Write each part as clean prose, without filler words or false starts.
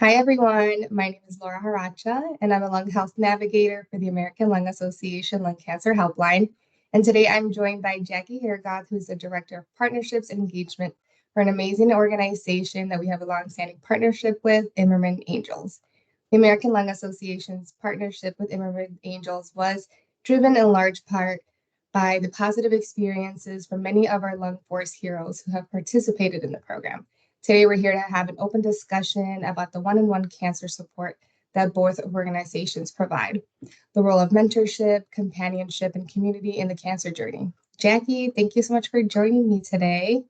Hi, everyone. My name is Laura Haracha, and I'm a lung health navigator for the American Lung Association Lung Cancer Helpline. And today I'm joined by Jackie Hergoth, who's the Director of Partnerships and Engagement for an amazing organization that we have a longstanding partnership with, Imerman Angels. The American Lung Association's partnership with Imerman Angels was driven in large part by the positive experiences from many of our Lung Force heroes who have participated in the program. Today, we're here to have an open discussion about the one-on-one cancer support that both organizations provide, the role of mentorship, companionship, and community in the cancer journey. Jackie, thank you so much for joining me today.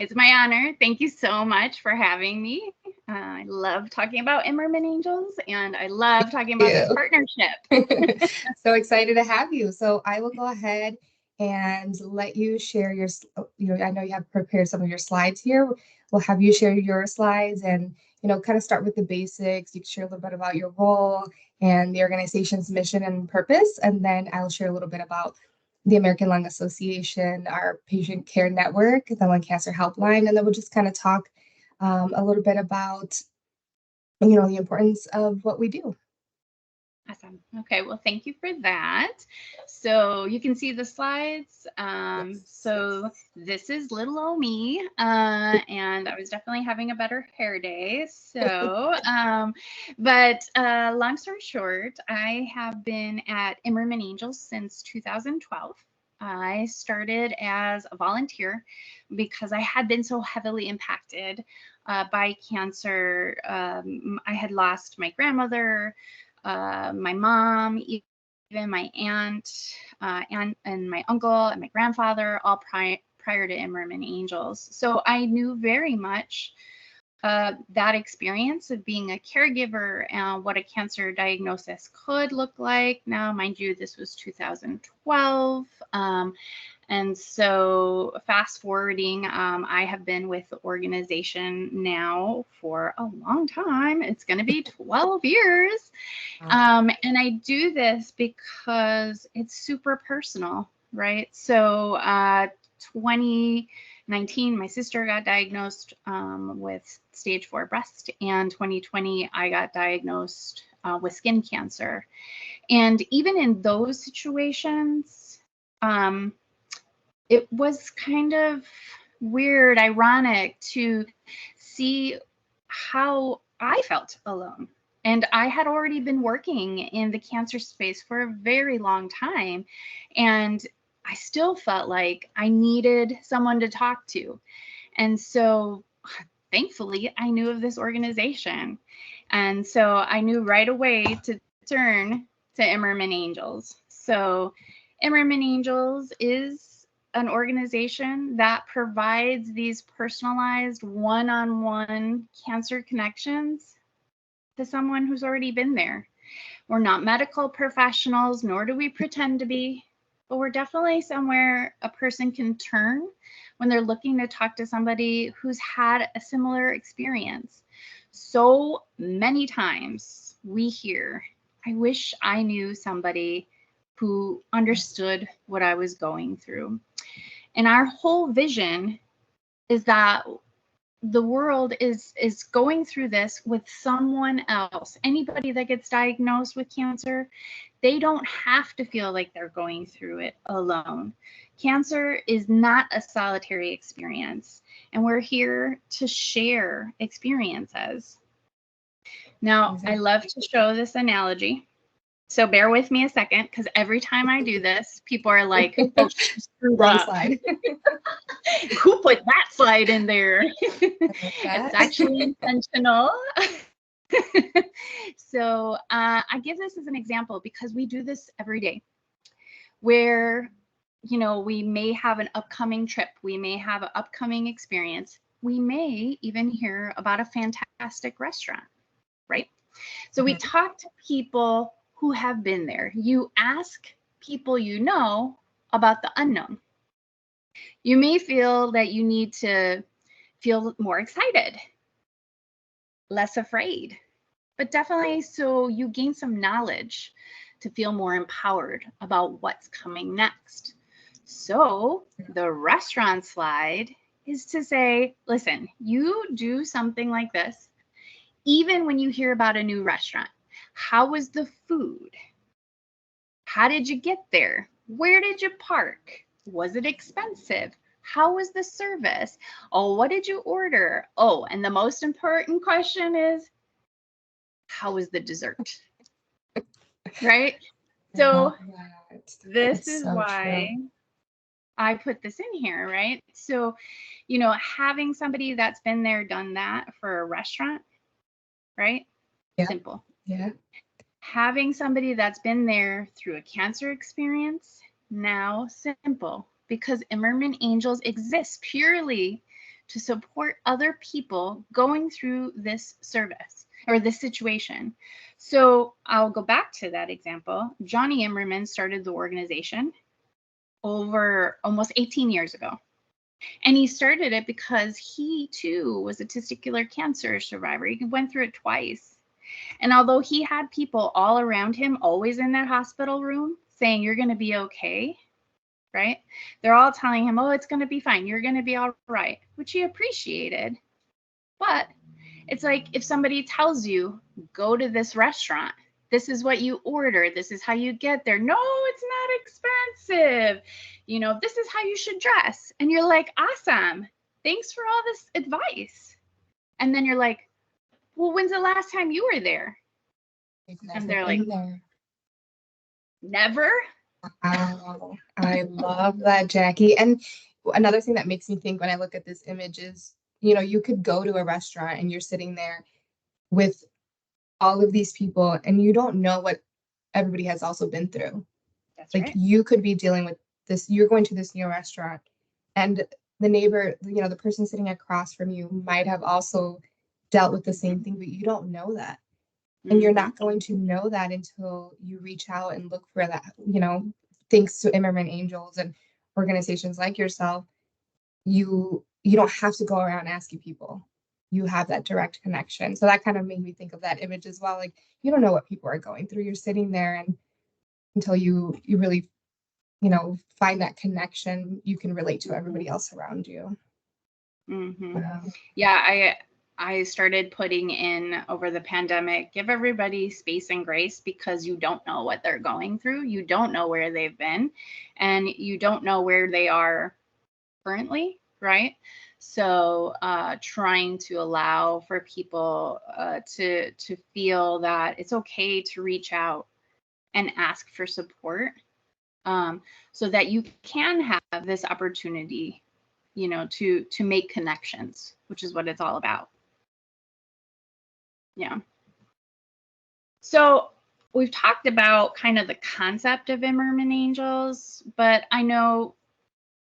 It's my honor. Thank you so much for having me. I love talking about Imerman Angels, and I love talking about this partnership. So excited to have you. So I will go ahead and let you share your, I know you have prepared some of your slides here. We'll have you share your slides and, kind of start with the basics. You can share a little bit about your role and the organization's mission and purpose. And then I'll share a little bit about the American Lung Association, our patient care network, the Lung Cancer Helpline, and then we'll just kind of talk a little bit about, the importance of what we do. Awesome. Okay, well, thank you for that. So you can see the slides. So this is little old me, and I was definitely having a better hair day. So, but long story short, I have been at Imerman Angels since 2012. I started as a volunteer because I had been so heavily impacted by cancer. I had lost my grandmother, my mom, even my aunt, and my uncle and my grandfather, all prior to Imerman Angels. So I knew very much that experience of being a caregiver and what a cancer diagnosis could look like. Now, mind you, this was 2012. And so fast forwarding, I have been with the organization now for a long time. It's going to be 12 years. And I do this because it's super personal, right? So 2019, my sister got diagnosed with stage 4 breast, and 2020, I got diagnosed with skin cancer. And even in those situations, it was kind of weird, ironic to see how I felt alone. And I had already been working in the cancer space for a very long time. And I still felt like I needed someone to talk to. And so thankfully, I knew of this organization. And so I knew right away to turn to Imerman Angels. So Imerman Angels is an organization that provides these personalized one-on-one cancer connections to someone who's already been there. We're not medical professionals, nor do we pretend to be, but we're definitely somewhere a person can turn when they're looking to talk to somebody who's had a similar experience. So many times we hear, I wish I knew somebody who understood what I was going through. And our whole vision is that the world is going through this with someone else. Anybody that gets diagnosed with cancer, they don't have to feel like they're going through it alone. Cancer is not a solitary experience, and we're here to share experiences. Now, I love to show this analogy. So bear with me a second, because every time I do this, people are like, oh, wrong slide. Who put that slide in there? It's actually intentional. So I give this as an example because we do this every day where, we may have an upcoming trip. We may have an upcoming experience. We may even hear about a fantastic restaurant, right? So we talk to people who have been there. You ask people you know about the unknown. You may feel that you need to feel more excited, less afraid, but definitely so you gain some knowledge to feel more empowered about what's coming next. So the restaurant slide is to say, listen, you do something like this, Even when you hear about a new restaurant, how was the food? How did you get there? Where did you park? Was it expensive? How was the service? Oh, what did you order? Oh, and the most important question is, how was the dessert? Right? I love So that. this It's is so true. why I put this in here, right? So, having somebody that's been there, done that for a restaurant, right? Yeah. Simple. Yeah. Having somebody that's been there through a cancer experience, now simple, because Imerman Angels exists purely to support other people going through this service or this situation. So I'll go back to that example. Johnny Imerman started the organization over almost 18 years ago. And he started it because he too was a testicular cancer survivor. He went through it twice. And although he had people all around him, always in that hospital room, saying, "You're going to be okay," right? They're all telling him, "Oh, it's going to be fine. You're going to be all right," which he appreciated. But it's like if somebody tells you, "Go to this restaurant. This is what you order. This is how you get there." "No, it's not expensive. This is how you should dress." And you're like, "Awesome. Thanks for all this advice." And then you're like, "Well, when's the last time you were there?" They've And never they're like, been there. "Never?" Wow. I love that, Jackie. And another thing that makes me think when I look at this image is, you could go to a restaurant and you're sitting there with all of these people and you don't know what everybody has also been through. That's Like right. you could be dealing with this, you're going to this new restaurant and the neighbor, the person sitting across from you might have also dealt with the same thing, but you don't know that. And you're Mm-hmm. not going to know that until you reach out and look for that, thanks to Imerman Angels and organizations like yourself, you don't have to go around asking people. You have that direct connection. So that kind of made me think of that image as well. Like you don't know what people are going through. You're sitting there and until you really, find that connection, you can relate to everybody else around you. Mm-hmm. Wow. Yeah, I started putting in over the pandemic, give everybody space and grace because you don't know what they're going through. You don't know where they've been, and you don't know where they are currently, right? So trying to allow for people to feel that it's okay to reach out and ask for support, so that you can have this opportunity, to make connections, which is what it's all about. Yeah. So we've talked about kind of the concept of Imerman Angels, but I know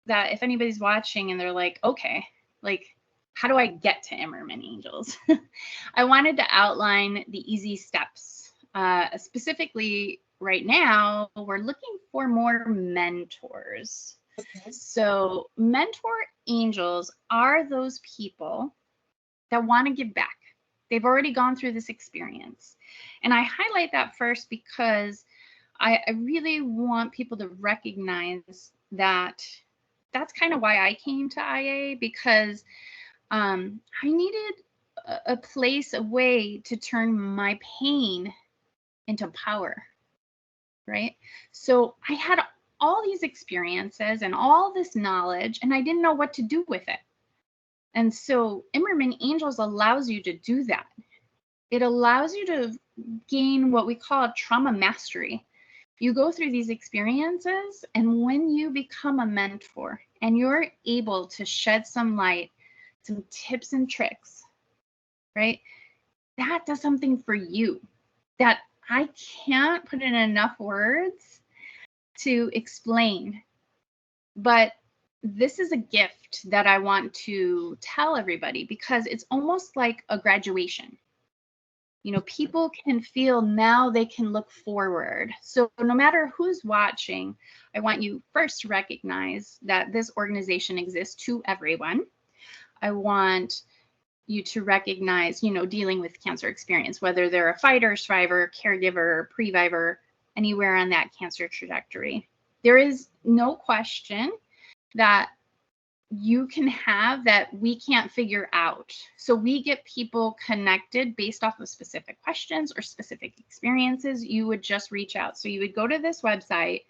that if anybody's watching and they're like, okay, like, how do I get to Imerman Angels? I wanted to outline the easy steps. Specifically, right now, we're looking for more mentors. Okay. So, mentor angels are those people that want to give back. They've already gone through this experience. And I highlight that first because I really want people to recognize that that's kind of why I came to IA, because I needed a place, a way to turn my pain into power, right? So I had all these experiences and all this knowledge, and I didn't know what to do with it. And so Imerman Angels allows you to do that. It allows you to gain what we call trauma mastery. You go through these experiences, and when you become a mentor and you're able to shed some light, some tips and tricks, right? That does something for you that I can't put in enough words to explain. But this is a gift that I want to tell everybody because it's almost like a graduation. People can feel now they can look forward. So no matter who's watching, I want you first to recognize that this organization exists to everyone. I want you to recognize, dealing with cancer experience, whether they're a fighter, survivor, caregiver, previvor, anywhere on that cancer trajectory. There is no question that you can have that we can't figure out. So we get people connected based off of specific questions or specific experiences. You would just reach out. So you would go to this website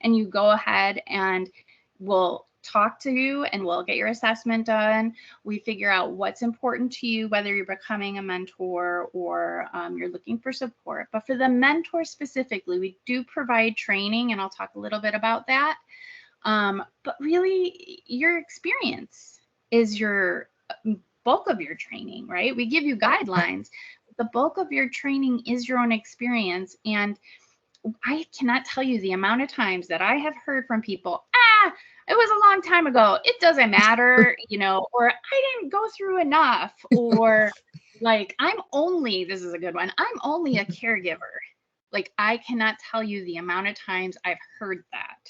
and you go ahead and we'll talk to you and we'll get your assessment done. We figure out what's important to you, whether you're becoming a mentor or you're looking for support. But for the mentor specifically, we do provide training, and I'll talk a little bit about that. But really, your experience is your bulk of your training, right? We give you guidelines. The bulk of your training is your own experience. And I cannot tell you the amount of times that I have heard from people, it was a long time ago, it doesn't matter, or I didn't go through enough, or like, this is a good one, I'm only a caregiver. Like, I cannot tell you the amount of times I've heard that.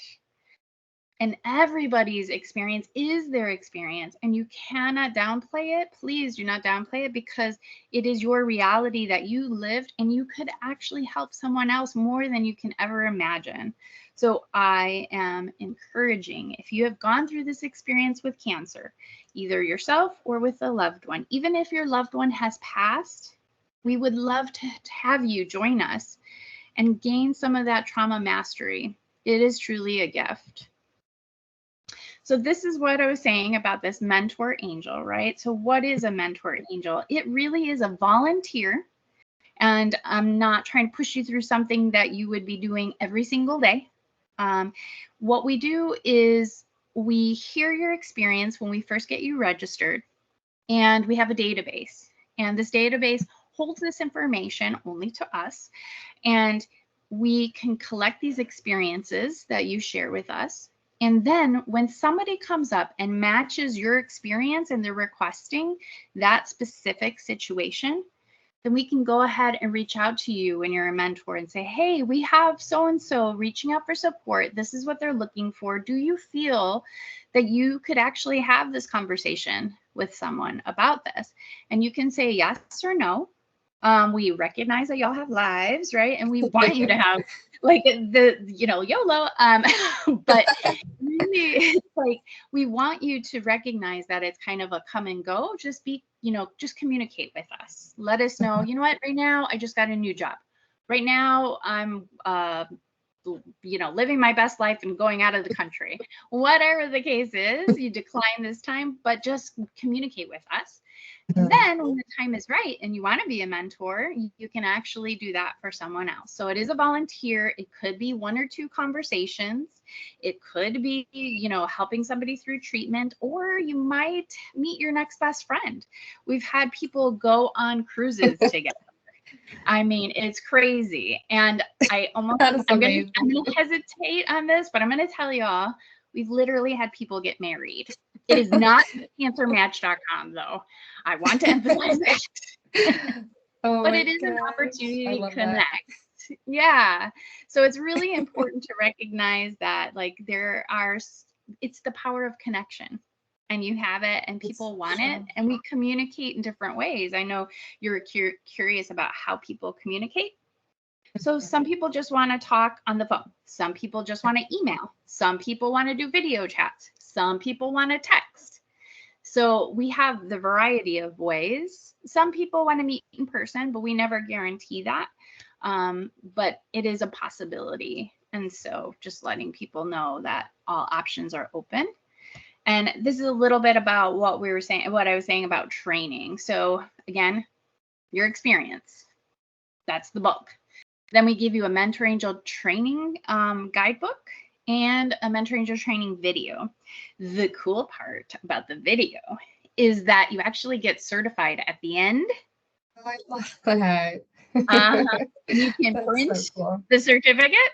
And everybody's experience is their experience, and you cannot downplay it. Please do not downplay it, because it is your reality that you lived, and you could actually help someone else more than you can ever imagine. So I am encouraging, if you have gone through this experience with cancer, either yourself or with a loved one, even if your loved one has passed, we would love to have you join us and gain some of that trauma mastery. It is truly a gift. So this is what I was saying about this mentor angel, right? So what is a mentor angel? It really is a volunteer. And I'm not trying to push you through something that you would be doing every single day. What we do is we hear your experience when we first get you registered, and we have a database. And this database holds this information only to us. And we can collect these experiences that you share with us. And then when somebody comes up and matches your experience and they're requesting that specific situation, then we can go ahead and reach out to you when you're a mentor and say, hey, we have so-and-so reaching out for support. This is what they're looking for. Do you feel that you could actually have this conversation with someone about this? And you can say yes or no. We recognize that y'all have lives, right? And we want you to have like YOLO. But really, it's like, we want you to recognize that it's kind of a come and go. Just just communicate with us. Let us know, you know what, right now, I just got a new job. Right now, I'm, living my best life and going out of the country. Whatever the case is, you decline this time, but just communicate with us. And then when the time is right and you want to be a mentor, you can actually do that for someone else. So it is a volunteer. It could be 1 or 2 conversations. It could be, helping somebody through treatment, or you might meet your next best friend. We've had people go on cruises together. I mean, it's crazy. And I'm going to hesitate on this, but I'm going to tell y'all, we've literally had people get married. It is not cancermatch.com, though. I want to emphasize that. But it is an opportunity to connect. That. Yeah. So it's really important to recognize that, like, it's the power of connection. And you have it, and people want it, and we communicate in different ways. I know you're curious about how people communicate. So some people just want to talk on the phone. Some people just want to email. Some people want to do video chats. Some people want to text. So we have the variety of ways. Some people want to meet in person, but we never guarantee that. But it is a possibility. And so just letting people know that all options are open. And this is a little bit about what I was saying about training. So again, your experience, that's the bulk. Then we give you a Mentor Angel training guidebook and a Mentor Angel training video. The cool part about the video is that you actually get certified at the end. Oh, I love that. You can print the certificate.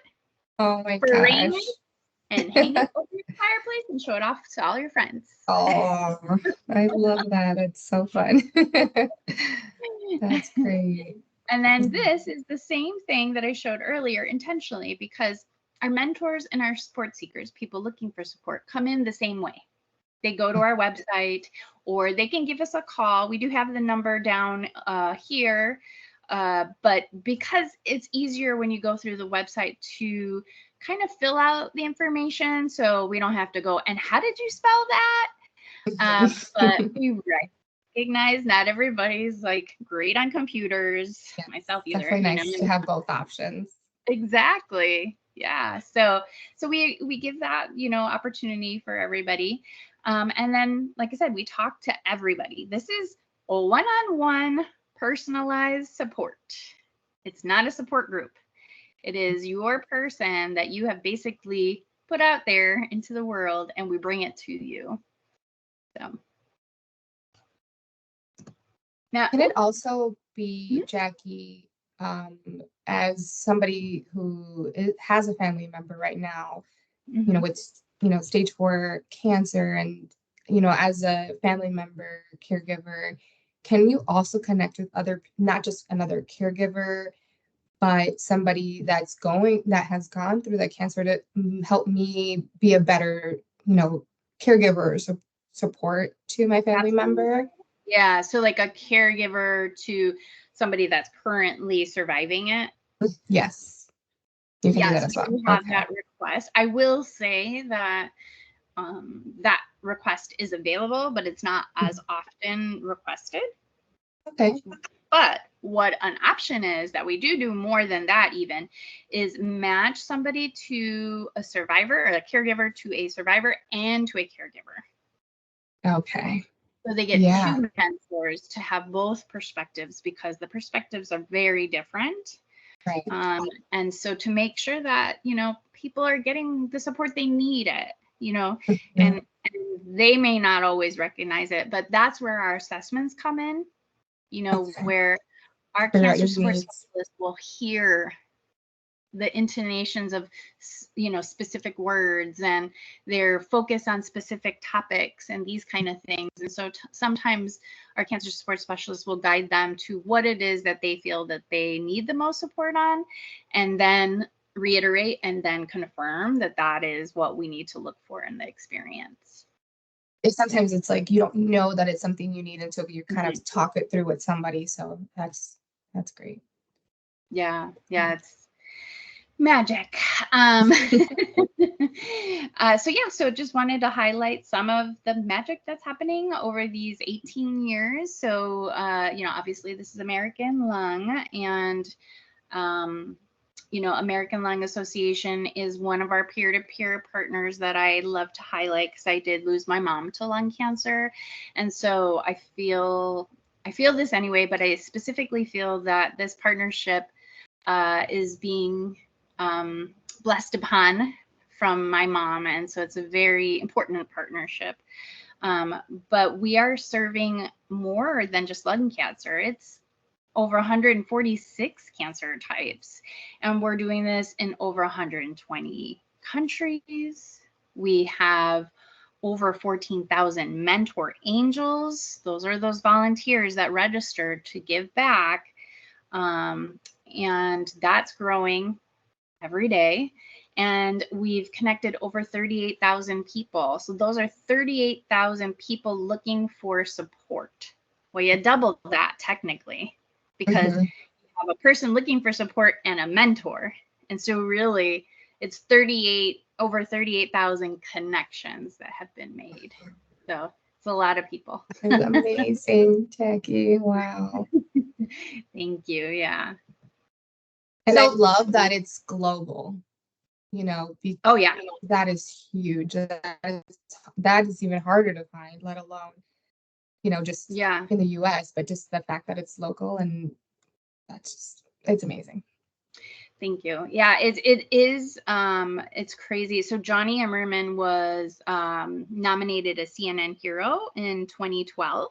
Oh my gosh. And hang it over your fireplace and show it off to all your friends. Oh, I love that. It's so fun. That's great. And then this is the same thing that I showed earlier intentionally, because our mentors and our support seekers, people looking for support, come in the same way. They go to our website, or they can give us a call. We do have the number down here, but because it's easier when you go through the website to kind of fill out the information, so we don't have to go, and how did you spell that? But we recognize not everybody's like great on computers, Yeah, myself either, definitely nice to have both options. Exactly. Yeah. So we give that, opportunity for everybody. And then, like I said, we talk to everybody. This is a one-on-one personalized support. It's not a support group. It is your person that you have basically put out there into the world, and we bring it to you. So now, Can it also be, mhm, Jackie, as somebody who has a family member right now, mhm. with, stage 4 cancer, and, as a family member, caregiver, can you also connect with not just another caregiver, but somebody that has gone through that cancer to help me be a better, caregiver or support to my family Absolutely. member? Yeah. So like a caregiver to somebody that's currently surviving it. Yes, you can do that Yes, as we well. do have Okay. that request. I will say that that request is available, but it's not as often requested. Okay. But what an option is that we do more than that even is match somebody to a survivor or a caregiver to a survivor and to a caregiver. Okay. So they get Yeah. two mentors to have both perspectives because the perspectives are very different. Right. And so to make sure that, people are getting the support they need Mhm. and they may not always recognize it, but that's where our assessments come in, Okay. where our Figure out cancer your support needs. specialist will hear the intonations of specific words and their focus on specific topics and these kind of things, and so sometimes our cancer support specialists will guide them to what it is that they feel that they need the most support on, and then reiterate and then confirm that that is what we need to look for in the experience. Sometimes it's like you don't know that it's something you need until you kind Mhm. of talk it through with somebody. So that's great. Yeah, it's magic. Um, so just wanted to highlight some of the magic that's happening over these 18 years. So, obviously this is American Lung, and, American Lung Association is one of our peer-to-peer partners that I love to highlight because I did lose my mom to lung cancer. And so I feel this anyway, but I specifically feel that this partnership is being blessed upon from my mom. And so it's a very important partnership. But we are serving more than just lung cancer. It's over 146 cancer types. And we're doing this in over 120 countries. We have over 14,000 mentor angels. Those are those volunteers that register to give back. Um, and that's growing every day. And we've connected over 38,000 people. So those are 38,000 people looking for support. Well, you double that technically because Hmm. you have a person looking for support and a mentor. And so really it's over 38,000 connections that have been made. So it's a lot of people. It's amazing, Jackie. Wow. Thank you. Yeah. And I So, love that it's global, oh yeah. that is huge. That is even harder to find, let alone, just Yeah. in the US, but just the fact that it's local, and it's amazing. Thank you. Yeah, it is it's crazy. So Johnny Imerman was nominated a CNN hero in 2012.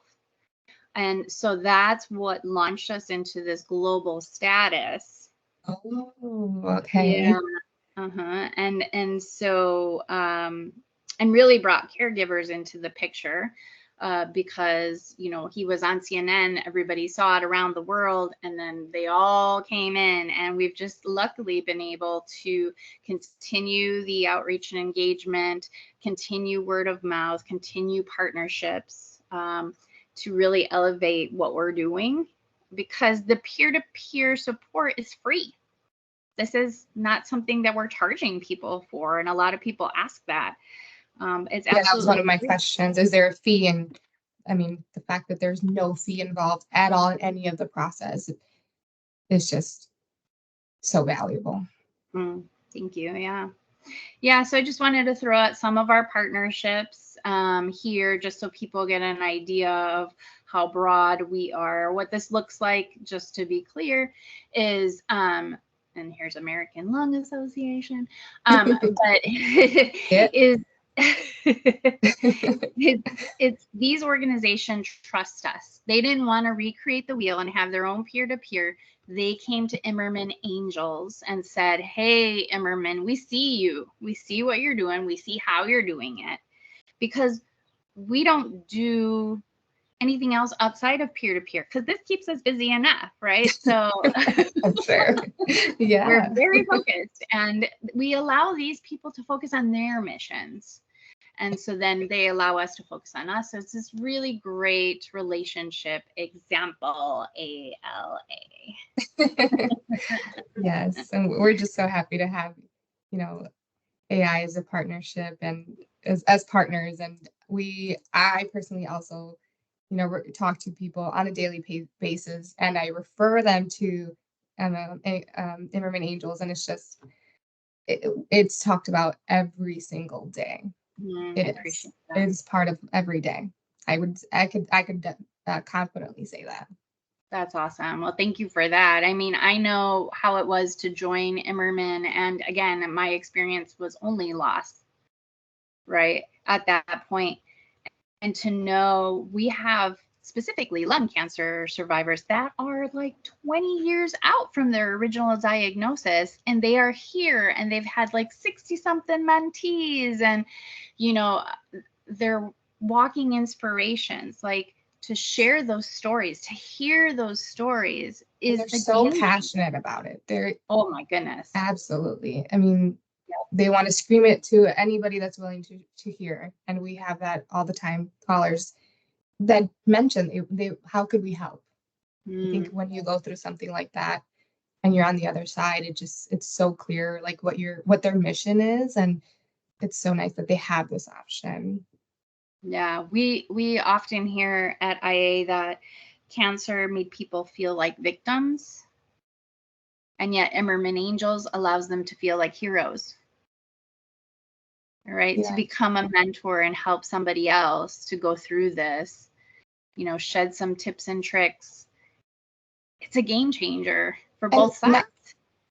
And so that's what launched us into this global status. Oh, Yeah. okay. Uh-huh. And really brought caregivers into the picture because, he was on CNN, everybody saw it around the world, and then they all came in. And we've just luckily been able to continue the outreach and engagement, continue word of mouth, continue partnerships to really elevate what we're doing because the peer-to-peer support is free. This is not something that we're charging people for. And a lot of people ask that. It's Yeah, that was one absolutely of my free. questions. Is there a fee? And I mean, the fact that there's no fee involved at all in any of the process is just so valuable. Thank you. Yeah. Yeah, so I just wanted to throw out some of our partnerships here just so people get an idea of how broad we are. What this looks like, just to be clear, is and here's American Lung Association, but Yeah. is it's these organizations trust us. They didn't want to recreate the wheel and have their own peer-to-peer. They came to Imerman Angels and said, hey, Imerman, we see you. We see what you're doing. We see how you're doing it. Because we don't do anything else outside of peer-to-peer because this keeps us busy enough, right? So I'm sure. Yeah. we're very focused and we allow these people to focus on their missions. And so then they allow us to focus on us. So it's this really great relationship example, ALA. Yes. And we're just so happy to have, AI as a partnership and as partners. And I personally also, talk to people on a daily basis and I refer them to Imerman Angels. And it's just, it's talked about every single day. I It is. appreciate that. It is part of every day. I could confidently say that. That's awesome. Well, thank you for that. I mean, I know how it was to join Imerman. And again, my experience was only loss, right? At that point. And to know we have specifically lung cancer survivors that are like 20 years out from their original diagnosis and they are here and they've had like 60 something mentees and they're walking inspirations, like to share those stories, to hear those stories And is they're a so game. passionate about it. They're Oh my goodness. absolutely. I mean, they want to scream it to anybody that's willing to hear. And we have that all the time. Callers that mention they how could we help? I think when you go through something like that and you're on the other side, it's so clear like what their mission is, and it's so nice that they have this option. Yeah, we often hear at IA that cancer made people feel like victims, and yet Imerman Angels allows them to feel like heroes. All right, to Yeah. become a mentor and help somebody else to go through this, shed some tips and tricks. It's a game changer for And both sides.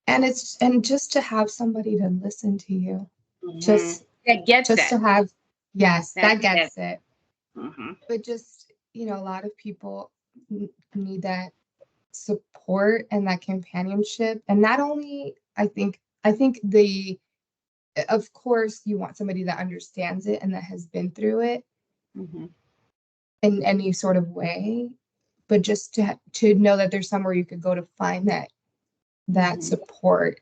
and just to have somebody to listen to you, just That gets just to it. have, yes, That that gets it. Mm-hmm. But just, a lot of people need that support and that companionship. And not only, I think of course, you want somebody that understands it and that has been through it Mm-hmm. in any sort of way, but just to know that there's somewhere you could go to find that support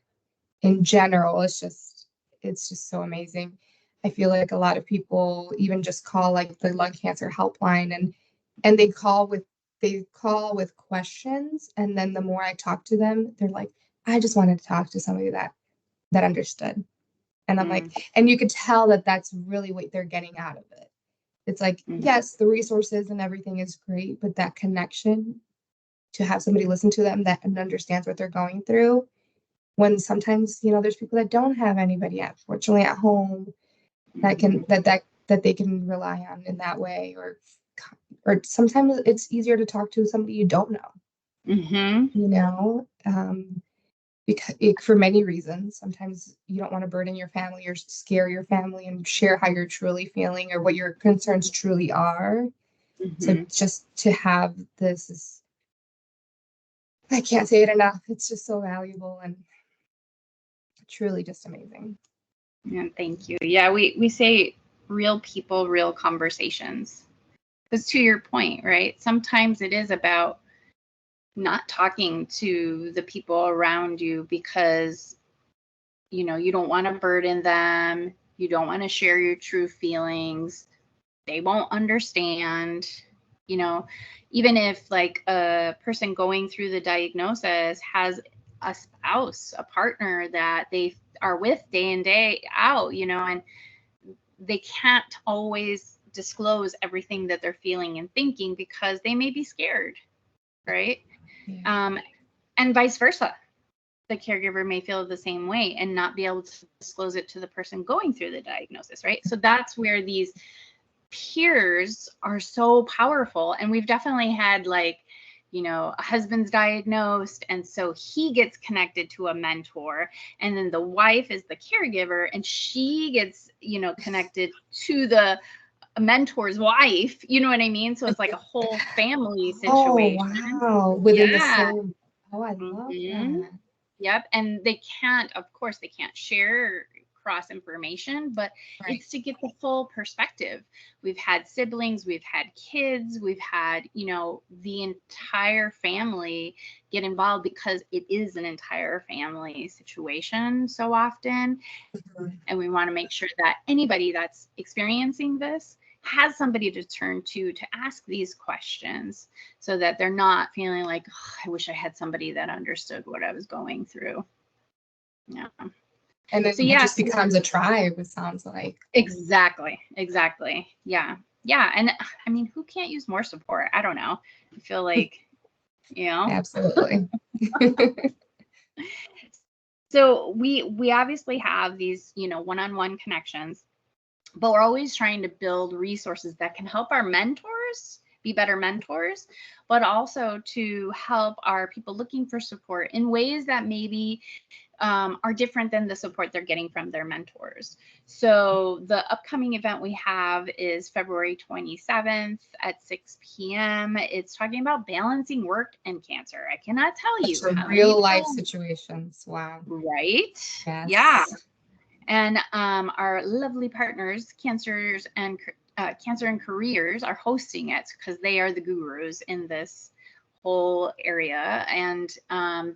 in general. It's just so amazing. I feel like a lot of people even just call like the lung cancer helpline, and they call with questions, and then the more I talk to them, they're like, I just wanted to talk to somebody that understood. And I'm like, and you could tell that that's really what they're getting out of it. It's like, yes, the resources and everything is great, but that connection, to have somebody listen to them that and understands what they're going through, when sometimes there's people that don't have anybody, unfortunately, at home that they can rely on in that way, or sometimes it's easier to talk to somebody you don't know, because for many reasons. Sometimes you don't want to burden your family or scare your family and share how you're truly feeling or what your concerns truly are. So just to have this is, I can't say it enough. It's just so valuable and truly just amazing. Yeah, thank you. Yeah, we say real people, real conversations. Because to your point, right? Sometimes it is about not talking to the people around you because you don't want to burden them, you don't want to share your true feelings, they won't understand. Even if like a person going through the diagnosis has a spouse, a partner that they are with day in day out, and they can't always disclose everything that they're feeling and thinking because they may be scared, right? Yeah. And vice versa. The caregiver may feel the same way and not be able to disclose it to the person going through the diagnosis, right? So that's where these peers are so powerful. And we've definitely had, like, a husband's diagnosed, and so he gets connected to a mentor, and then the wife is the caregiver and she gets, connected to the mentor's wife. You know what I mean? So it's like a whole family Oh, situation. wow. Within the Yeah. same. Oh, I love Mhm. that. Yep. And they can't, of course, they can't share cross information, but Right. it's to get the full perspective. We've had siblings, we've had kids, we've had, the entire family get involved because it is an entire family situation so often. Mhm. And we want to make sure that anybody that's experiencing this has somebody to turn to ask these questions so that they're not feeling like, oh, I wish I had somebody that understood what I was going through. Yeah. And So it just yes, becomes a tribe, it sounds like. exactly. Exactly. Yeah. Yeah. And I mean, who can't use more support? I don't know. I feel like, Absolutely. So we obviously have these, one-on-one connections, but we're always trying to build resources that can help our mentors be better mentors, but also to help our people looking for support in ways that maybe are different than the support they're getting from their mentors. So the upcoming event we have is February 27th at 6 p.m. It's talking about balancing work and cancer. I cannot tell you Such a how many real life times, situations. Wow. right? Yeah. Yes. And our lovely partners, Cancer and Careers, are hosting it because they are the gurus in this whole area, and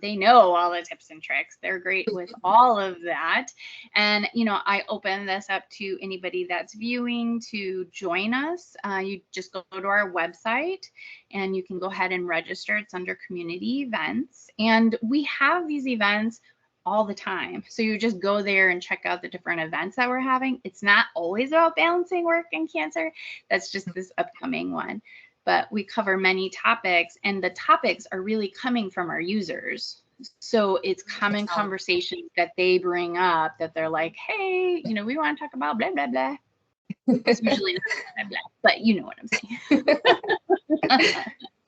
they know all the tips and tricks. They're great with all of that. And I open this up to anybody that's viewing to join us. You just go to our website and you can go ahead and register. It's under community events, and we have these events all the time. So you just go there and check out the different events that we're having. It's not always about balancing work and cancer. That's just this upcoming one. But we cover many topics, and the topics are really coming from our users. So it's common conversations that they bring up that they're like, hey, we want to talk about blah, blah, blah. It's usually not blah, blah, blah, but you know what I'm saying.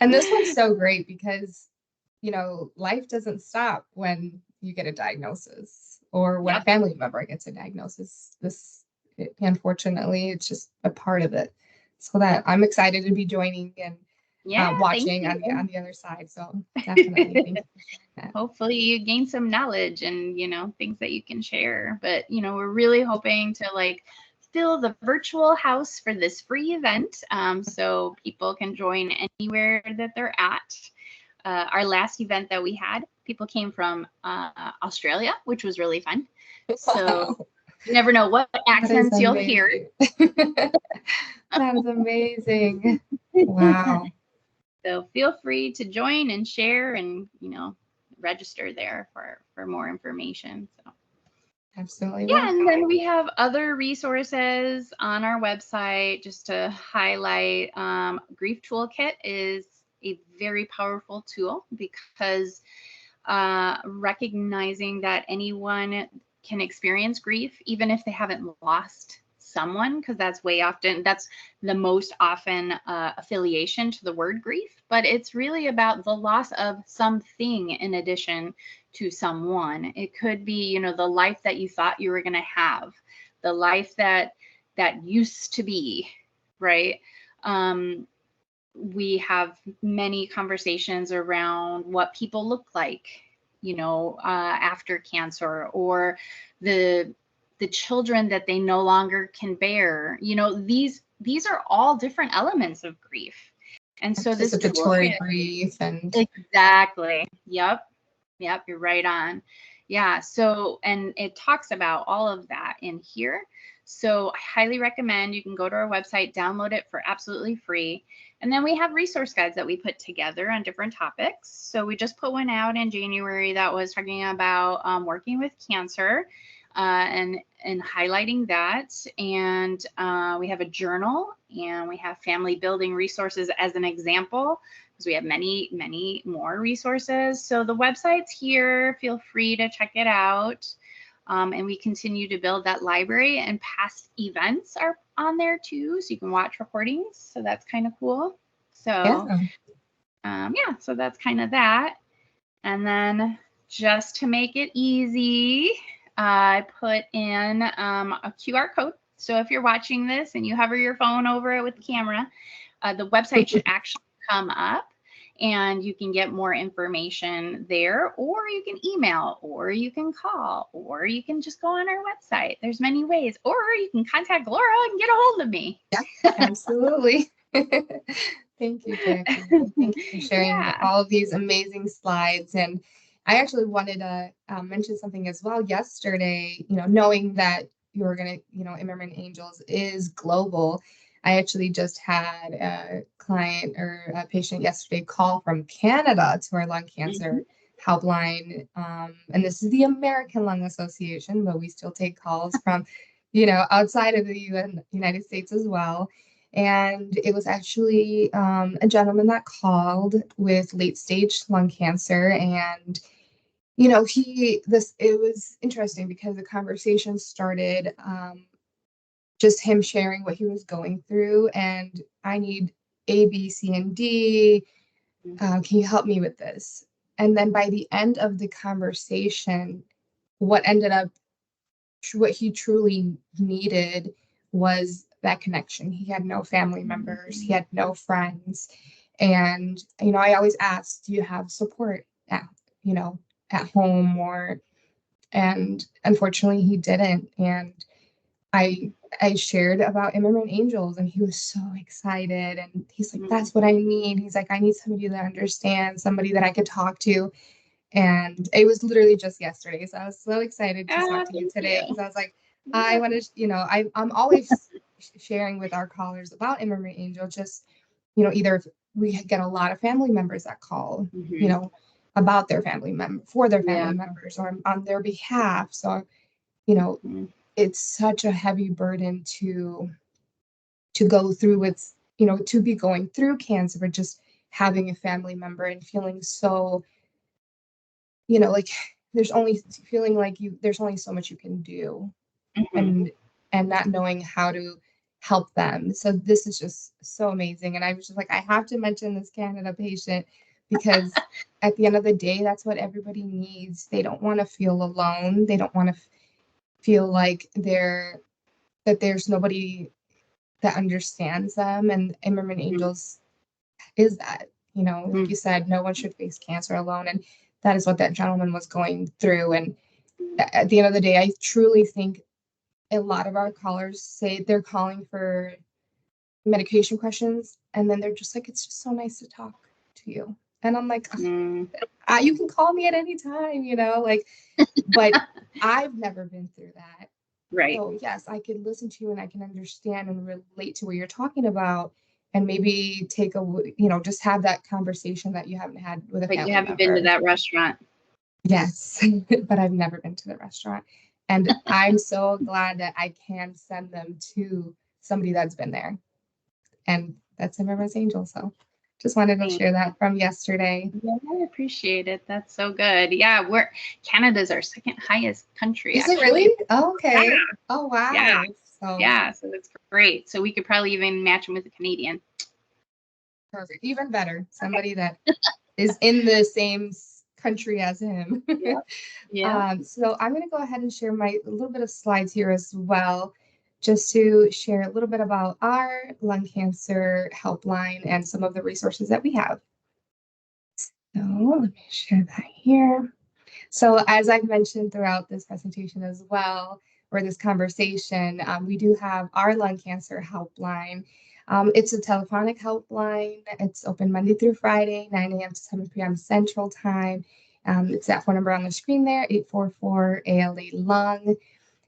And this one's so great because, life doesn't stop when you get a diagnosis or when a Yep. family member gets a diagnosis. Unfortunately, it's just a part of it. So that I'm excited to be joining and Yeah, thank watching you. on the other side. So definitely, thank you. Hopefully you gain some knowledge and things that you can share. But we're really hoping to fill the virtual house for this free event, so people can join anywhere that they're at. Our last event that we had, people came from Australia, which was really fun. So Wow. you never know what That is accents you'll hear. amazing. That is amazing. Wow. So feel free to join and share and register there for more information. So Absolutely yeah, will. and then we have other resources on our website just to highlight. Grief Toolkit is a very powerful tool because recognizing that anyone can experience grief, even if they haven't lost someone, because that's the most often affiliation to the word grief, but it's really about the loss of something in addition to someone. It could be, the life that you thought you were going to have, the life that used to be, right? We have many conversations around what people look like, after cancer, or the children that they no longer can bear. These are all different elements of grief. And so this Anticipatory toolkit, grief and exactly. Yep. Yep. You're right on. Yeah. So, and it talks about all of that in here. So I highly recommend you can go to our website, download it for absolutely free. And then we have resource guides that we put together on different topics. So we just put one out in January that was talking about working with cancer. and highlighting that. And we have a journal, and we have family building resources as an example, because we have many more resources. So the website's here. Feel free to check it out. And we continue to build that library, and past events are on there too, so you can watch recordings. So that's kind of cool. So yeah, so that's kind of that. And then just to make it easy, I put in a QR code. So if you're watching this and you hover your phone over it with the camera, the website should actually come up, and you can get more information there, or you can email, or you can call, or you can just go on our website. There's many ways, or you can contact Laura and get a hold of me. Yeah, absolutely. Thank you, Jackie. Thank you for sharing all of these amazing slides. And I actually wanted to mention something as well yesterday, knowing that you were going to, Imerman Angels is global. I actually just had a client or a patient yesterday call from Canada to our lung cancer helpline. And this is the American Lung Association, but we still take calls from, outside of the United States as well. And it was actually a gentleman that called with late stage lung cancer. And, it was interesting because the conversation started just him sharing what he was going through. And I need A, B, C, and D. Can you help me with this? And then by the end of the conversation, what he truly needed was that connection. He had no family members, he had no friends. And, I always ask, do you have support at home and unfortunately he didn't. And I shared about Imerman Angels, and he was so excited. And he's like, that's what I need. He's like, I need somebody that understands, somebody that I could talk to. And it was literally just yesterday. So I was so excited to talk to you today, because I was like, I want to, I'm always sharing with our callers about Imerman Angel. Just, either if we get a lot of family members that call, about their family member for their family members or on their behalf. So, it's such a heavy burden to go through with, to be going through cancer, but just having a family member and feeling so, like there's only feeling like there's only so much you can do, and not knowing how to help them. So this is just so amazing. And I was just like, I have to mention this Canada patient, because at the end of the day, that's what everybody needs. They don't want to feel alone. They don't want to feel like there's nobody that understands them. And Imerman Angels is that, like you said, no one should face cancer alone. And that is what that gentleman was going through. And at the end of the day, I truly think a lot of our callers say they're calling for medication questions, and then they're just like, it's just so nice to talk to you. And I'm like, you can call me at any time, but I've never been through that. Right. So yes, I can listen to you and I can understand and relate to what you're talking about, and maybe just have that conversation that you haven't had with a family member. But you haven't been to that restaurant. Yes, but I've never been to the restaurant. And I'm so glad that I can send them to somebody that's been there. And that's Imerman Angels. So just wanted to share that from yesterday. Yeah, I appreciate it. That's so good. Yeah, Canada's our second highest country. Is it really? Oh, okay. Yeah. Oh, wow. Yeah. So that's great. So we could probably even match them with a Canadian. Perfect. Even better. Somebody that is in the same country as him. Yeah. So I'm going to go ahead and share a little bit of slides here as well, just to share a little bit about our lung cancer helpline and some of the resources that we have. So let me share that here. So as I've mentioned throughout this presentation as well, or this conversation, we do have our lung cancer helpline. It's a telephonic helpline. It's open Monday through Friday, 9 a.m. to 7 p.m. Central Time. It's that phone number on the screen there, 844 ALA Lung.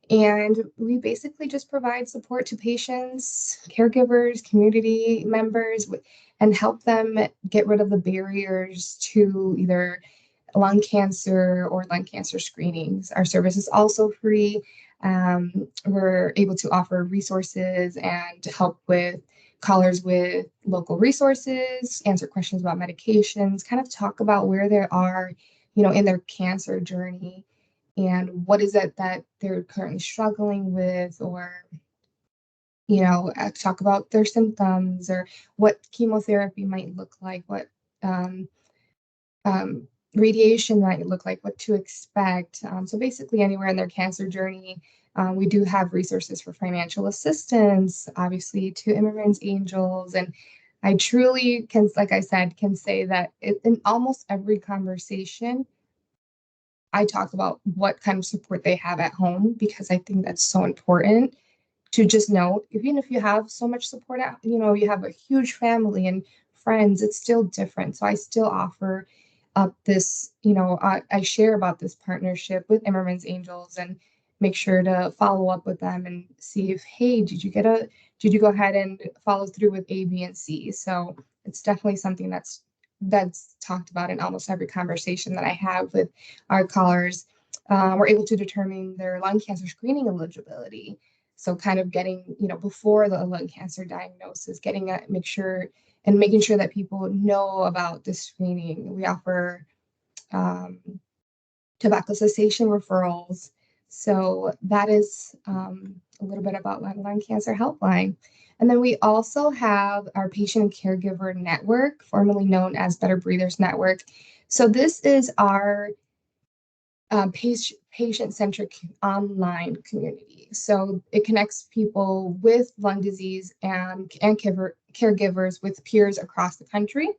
And we basically just provide support to patients, caregivers, community members, and help them get rid of the barriers to either lung cancer or lung cancer screenings. Our service is also free. We're able to offer resources and help with callers with local resources, answer questions about medications, kind of talk about where they are, in their cancer journey and what is it that they're currently struggling with, or talk about their symptoms or what chemotherapy might look like, what um, um, radiation might look like, what to expect. So basically, anywhere in their cancer journey, we do have resources for financial assistance, obviously to Imerman Angels. And I truly can, like I said, can say that in almost every conversation, I talk about what kind of support they have at home, because I think that's so important to just know, even if you have so much support out, you have a huge family and friends, it's still different. So I still offer up this, I share about this partnership with Imerman's Angels and make sure to follow up with them and see if, hey, did you go ahead and follow through with A, B, and C? So it's definitely something that's talked about in almost every conversation that I have with our callers. We're able to determine their lung cancer screening eligibility. So kind of getting, before the lung cancer diagnosis, making sure that people know about the screening. We offer um, tobacco cessation referrals. So that is a little bit about lung cancer helpline. And then we also have our patient and caregiver network, formerly known as Better Breathers Network. So this is our patient-centric online community. So it connects people with lung disease and caregivers with peers across the country.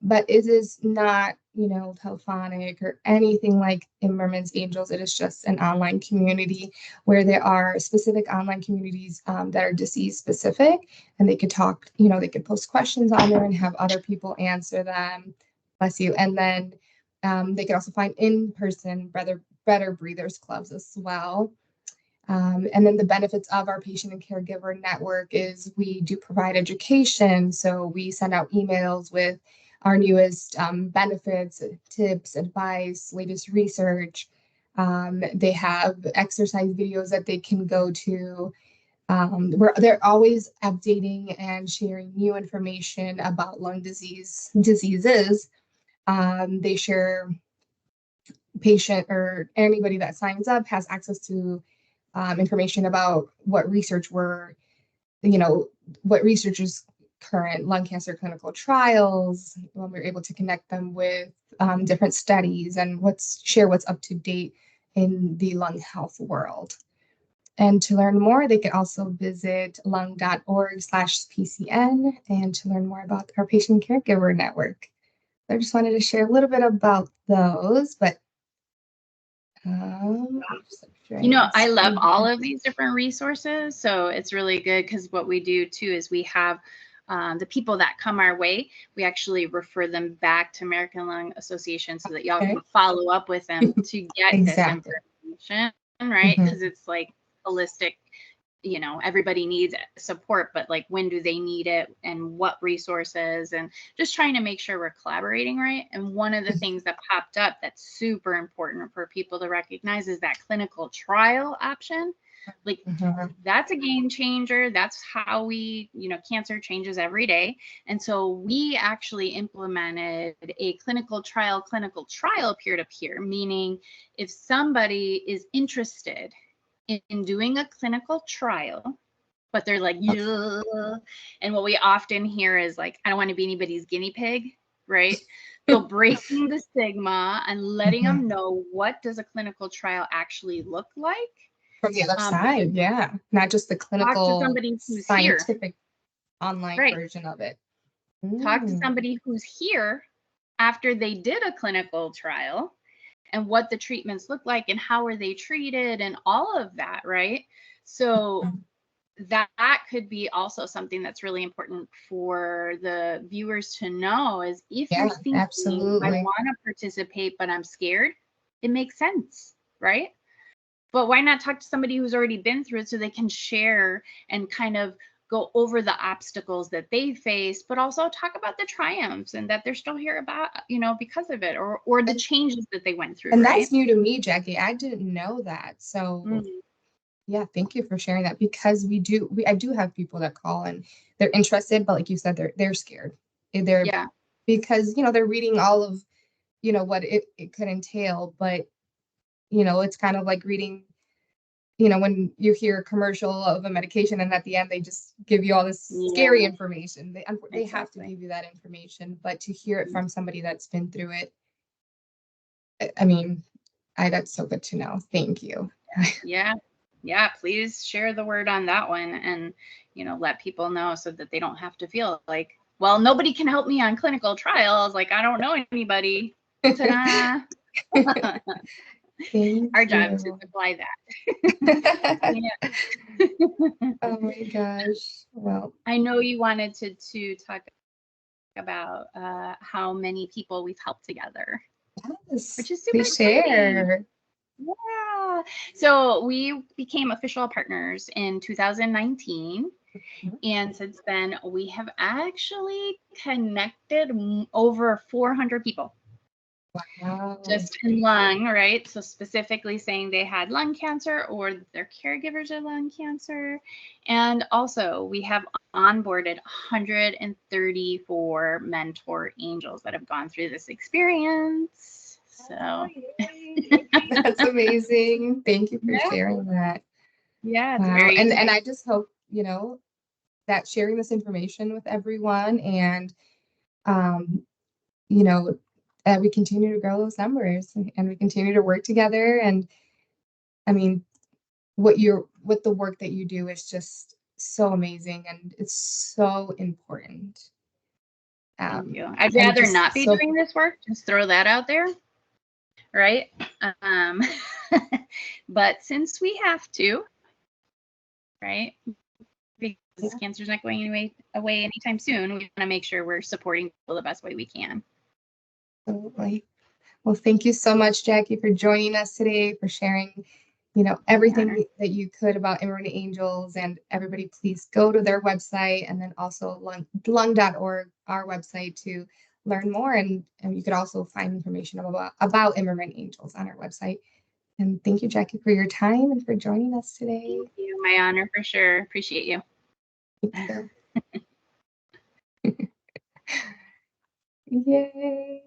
But it is not, telephonic or anything like Imerman's Angels. It is just an online community where there are specific online communities that are disease specific, and they could talk, they could post questions on there and have other people answer them. Bless you. And then they can also find in-person better breathers clubs as well. And then the benefits of our patient and caregiver network is we do provide education. So we send out emails with our newest benefits, tips, advice, latest research. They have exercise videos that they can go to. They're always updating and sharing new information about lung diseases. They share patient or anybody that signs up has access to information about what what researchers current lung cancer clinical trials, when we're able to connect them with different studies and share what's up to date in the lung health world. And to learn more, they can also visit lung.org/PCN and to learn more about our patient caregiver network. I just wanted to share a little bit about those, but I love all of these different resources. So it's really good because what we do too is we have the people that come our way, we actually refer them back to American Lung Association so that y'all can follow up with them to get exactly. this information, right? Because it's like holistic. Everybody needs support, but like when do they need it and what resources, and just trying to make sure we're collaborating, right? And one of the things that popped up that's super important for people to recognize is that clinical trial option. Like that's a game changer. That's how we, cancer changes every day. And so we actually implemented a clinical trial peer-to-peer, meaning if somebody is interested in doing a clinical trial, but they're like, yeah. And what we often hear is like, I don't want to be anybody's guinea pig, right? So breaking the stigma and letting them know, what does a clinical trial actually look like? From the other side, yeah. Not just the clinical, scientific online version of it. Talk to somebody who's here after they did a clinical trial, and what the treatments look like and how are they treated and all of that, right? So that could be also something that's really important for the viewers to know, is if you're thinking, absolutely, I want to participate, but I'm scared, it makes sense, right? But why not talk to somebody who's already been through it so they can share and kind of go over the obstacles that they face, but also talk about the triumphs and that they're still here about, because of it, or the changes that they went through, And right? that's new to me, Jackie. I didn't know that. So Mm, yeah, thank you for sharing that, because I do have people that call and they're interested, but like you said, they're scared. They're yeah. because they're reading all of what it could entail, but it's kind of like reading, when you hear a commercial of a medication and at the end they just give you all this scary Yeah, information. They have to exactly. give you that information, but to hear it Mm, from somebody that's been through it, I mean, that's so good to know. Thank you. yeah. Yeah, please share the word on that one, and let people know so that they don't have to feel like, well, nobody can help me on clinical trials, like I don't know anybody. Ta-da. Thank Our job is to you. supply that. Yeah. Oh my gosh. Well, I know you wanted to talk about how many people we've helped together, yes, which is super please exciting. share. Yeah. So we became official partners in 2019. And since then, we have actually connected over 400 people Wow. just in lung, right? So specifically saying they had lung cancer or their caregivers are lung cancer. And also, we have onboarded 134 mentor angels that have gone through this experience. Oh, So, yay. That's amazing. Thank you for yeah, sharing that. yeah, it's Wow. very And exciting. I just hope, that sharing this information with everyone, and um, you know, that we continue to grow those numbers and we continue to work together. And I mean, what the work that you do is just so amazing and it's so important. Thank Um, you. I'd and rather just not be so doing this work, just throw that out there, right? Um, but since we have to, right? Because yeah, cancer's not going away anytime soon, we want to make sure we're supporting people the best way we can. absolutely. Well, thank you so much, Jackie, for joining us today, for sharing, My honor. everything that you could about Imerman Angels. And everybody, please go to their website, and then also lung.org, our website, to learn more. And you could also find information about Imerman Angels on our website. And thank you, Jackie, for your time and for joining us today. Thank you. My honor for sure. Appreciate you. Thank you. Yay.